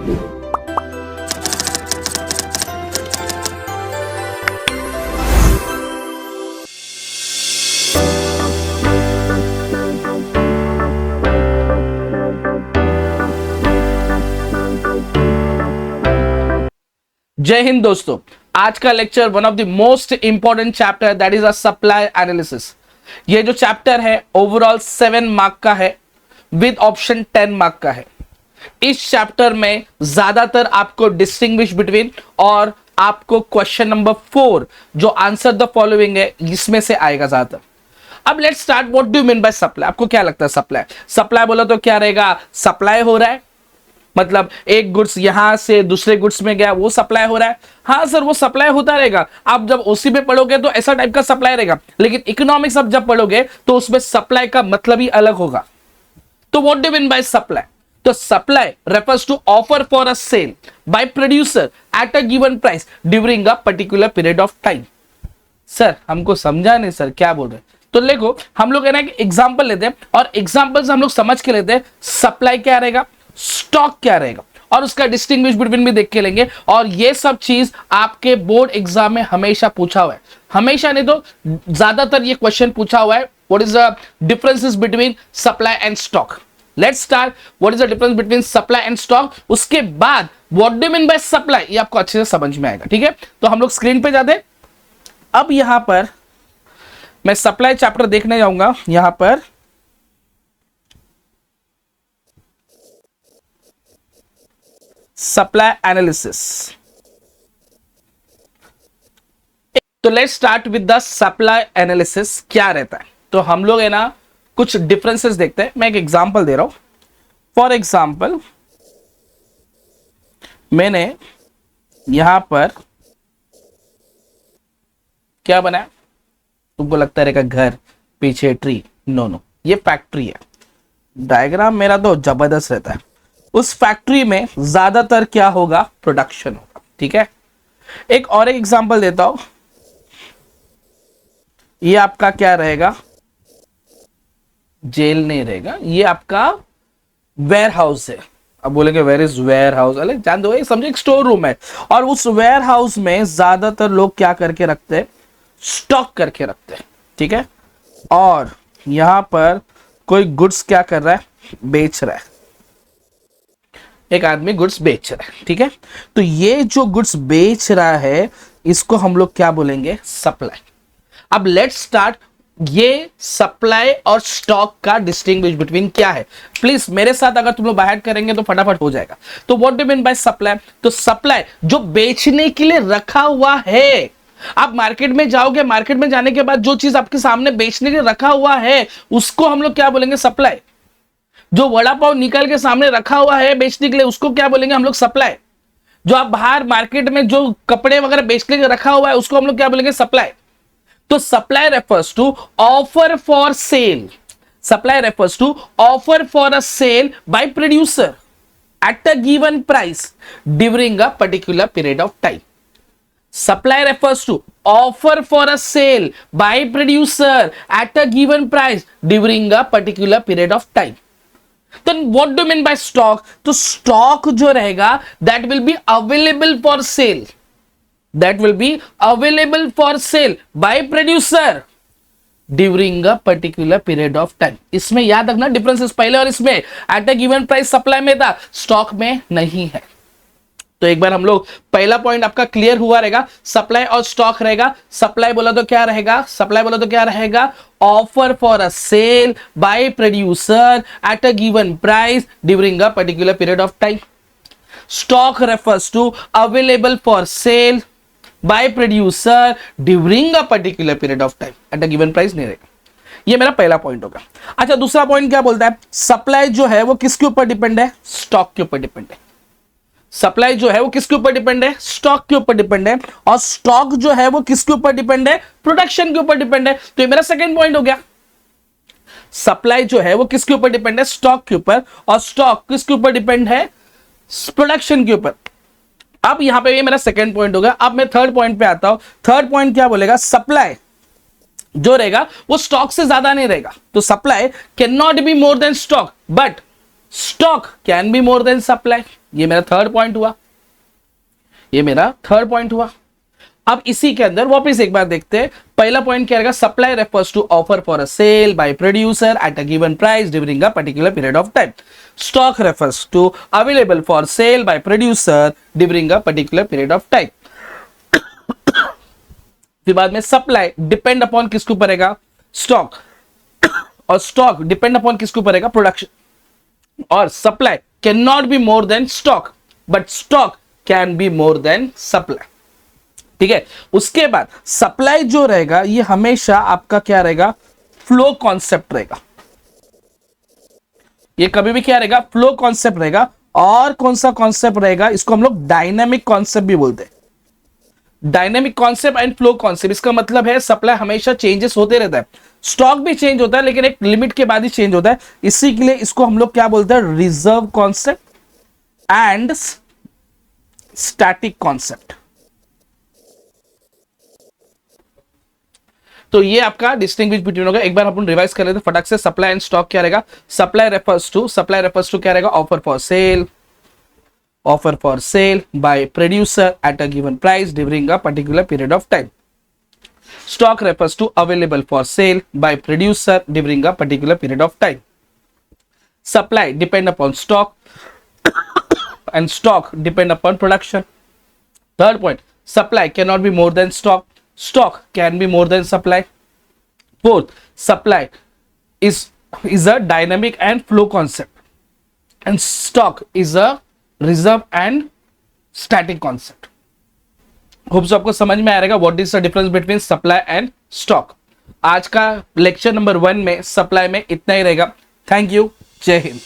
जय हिंद दोस्तों, आज का lecture one of the most important chapter that is a supply analysis. ये जो चैप्टर है ओवरऑल 7 मार्क का है विद ऑप्शन 10 मार्क का है। इस चैप्टर में ज्यादातर आपको डिस्टिंग्विश बिटवीन और आपको क्वेश्चन नंबर 4 जो आंसर द फॉलोइंग है इसमें से आएगा ज्यादातर। अब let's start, what do you mean by supply? आपको क्या लगता है सप्लाई? सप्लाई बोला तो क्या रहेगा? सप्लाई हो रहा है मतलब एक गुड्स यहां से दूसरे गुड्स में गया, वो सप्लाई हो रहा है। हाँ सर, वो सप्लाई होता रहेगा। आप जब ओसी पे पढ़ोगे तो ऐसा टाइप का सप्लाई रहेगा, लेकिन इकोनॉमिक्स आप जब पढ़ोगे तो उसमें सप्लाई का मतलब ही अलग होगा। तो what do you mean by supply? तो supply refers to offer for a sale by producer at a given price during a particular period of time. Sir हमको समझा नहीं सर, क्या बोल रहे हैं? तो देखो, हम लोग है ना एग्जाम्पल लेते हैं और एग्जाम्पल से हम लोग समझ के लेते हैं सप्लाई क्या रहेगा, स्टॉक क्या रहेगा, और उसका डिस्टिंग्विश बिटवीन भी देख के लेंगे। और ये सब चीज आपके बोर्ड एग्जाम में हमेशा पूछा हुआ है, हमेशा नहीं तो ज्यादातर ये क्वेश्चन पूछा हुआ है। What is the differences between supply and stock? Let's start, what is the difference between supply and stock. उसके बाद what do you mean by supply, ये आपको अच्छे से समझ में आएगा। ठीक है, तो हम लोग स्क्रीन पे जाते हैं। अब यहां पर मैं सप्लाई चैप्टर देखने जाऊंगा। यहां पर सप्लाई एनालिसिस, तो let's start with the supply analysis. क्या रहता है? तो हम लोग है ना कुछ डिफरेंसेस देखते हैं। मैं एक एग्जांपल दे रहा हूं। फॉर एग्जांपल मैंने यहां पर क्या बनाया? तुमको लगता रहेगा घर, पीछे ट्री, नो, ये फैक्ट्री है। डायग्राम मेरा तो जबरदस्त रहता है। उस फैक्ट्री में ज्यादातर क्या होगा? प्रोडक्शन होगा। ठीक है, एक और एग्जांपल देता हूं। ये आपका क्या रहेगा? जेल नहीं रहेगा, ये आपका वेयर हाउस है। अब बोलेंगे वेयर इज वेयर हाउस? अरे जान दो, ये समझो एक स्टोर रूम है। और उस वेयर हाउस में ज्यादातर लोग क्या करके रखते हैं? स्टॉक करके रखते हैं। ठीक है, और यहां पर कोई गुड्स क्या कर रहा है? बेच रहा है। एक आदमी गुड्स बेच रहा है। ठीक है, तो ये जो गुड्स बेच रहा है इसको हम लोग क्या बोलेंगे? सप्लाई। अब लेट्स स्टार्ट, ये सप्लाई और स्टॉक का डिस्टिंग्विश बिटवीन क्या है? प्लीज मेरे साथ अगर तुम लोग बाहर करेंगे तो फटाफट हो जाएगा। तो what do mean by supply? तो सप्लाई जो बेचने के लिए रखा हुआ है। आप मार्केट में जाओगे, मार्केट में जाने के बाद जो चीज आपके सामने बेचने के लिए रखा हुआ है उसको हम लोग क्या बोलेंगे? सप्लाई। जो वड़ा पाव निकल के सामने रखा हुआ है बेचने के लिए उसको क्या बोलेंगे हम लोग? सप्लाई। जो आप बाहर मार्केट में जो कपड़े वगैरह बेचने के लिए रखा हुआ है उसको हम लोग क्या बोलेंगे? सप्लाई। तो supply refers to offer for sale. Supply refers to offer for a sale by producer at a given price during a particular period of time. Supply refers to offer for a sale by producer at a given price during a particular period of time. Then what do you mean by stock? तो stock जो रहेगा that will be available for sale. That will be available for sale by producer during a particular period of time. इसमें याद रखना differences पहले और इसमें। at a given price supply में था, स्टॉक में नहीं है। तो एक बार हम लोग पहला पॉइंट आपका क्लियर हुआ रहेगा। सप्लाई और स्टॉक रहेगा। सप्लाई बोला तो क्या रहेगा? सप्लाई बोला तो क्या रहेगा? Offer for a sale by producer at a given price during a particular period of time. Stock refers to available for sale by producer during a particular period of time, at a given price नहीं रहेगा। ये मेरा पहला point होगा। अच्छा, दूसरा point क्या बोलता है? सप्लाई जो है वो किसके ऊपर डिपेंड है? स्टॉक के ऊपर डिपेंड है। सप्लाई जो है वो किसके ऊपर डिपेंड है? स्टॉक के ऊपर डिपेंड है। और स्टॉक जो है वो किसके ऊपर डिपेंड है? प्रोडक्शन के ऊपर डिपेंड है। तो ये मेरा सेकंड पॉइंट हो गया। सप्लाई जो है वो किसके ऊपर डिपेंड है? स्टॉक के ऊपर। और स्टॉक किसके ऊपर डिपेंड है? प्रोडक्शन के ऊपर। अब यहां पे ये मेरा सेकंड पॉइंट हो गया। अब मैं थर्ड पॉइंट पे आता हूं। थर्ड पॉइंट क्या बोलेगा? सप्लाई जो रहेगा वो स्टॉक से ज्यादा नहीं रहेगा। तो supply can not be more than stock, but stock can be more than supply, ये मेरा थर्ड पॉइंट हुआ, ये मेरा थर्ड पॉइंट हुआ। अब इसी के अंदर वापस एक बार देखते हैं, पहला पॉइंट क्या रहेगा, supply refers to offer for a sale by producer at a given price during a particular period of time. Stock refers to available for sale by producer during a particular period of time. फिर बाद में supply depend upon किसके ऊपर रहेगा, stock, और stock depend upon किसके ऊपर रहेगा, प्रोडक्शन, और supply can not be more than stock but stock can be more than supply. ठीक है, उसके बाद सप्लाई जो रहेगा ये हमेशा आपका क्या रहेगा, फ्लो कॉन्सेप्ट रहेगा, ये कभी भी क्या रहेगा, फ्लो कॉन्सेप्ट रहेगा। और कौन सा कॉन्सेप्ट रहेगा, इसको हम लोग डायनामिक कॉन्सेप्ट भी बोलते हैं, dynamic concept and flow concept. इसका मतलब है सप्लाई हमेशा चेंजेस होते रहता है, स्टॉक भी चेंज होता है लेकिन एक लिमिट के बाद ही चेंज होता है, इसी के लिए इसको हम लोग क्या बोलते हैं, reserve concept and static concept. तो ये आपका डिस्टिंग्विश बिटवीन होगा। एक बार अपन रिवाइज कर लेते हैं फटाक से। सप्लाई एंड स्टॉक क्या रहेगा, सप्लाई रेफर्स टू क्या रहेगा, offer for sale by producer at a given price during a particular period of time. Stock refers to available for sale by producer during a particular period of time. Supply depend upon stock and stock depend upon production. Third point, supply cannot be more than stock, stock can be more than supply. Fourth, supply is a dynamic and flow concept and stock is a reserve and static concept. Hope so आपको समझ में आ रहेगा what is the difference between supply and stock. आज का lecture number 1 में supply में इतना ही रहेगा। थैंक यू, जय हिंद।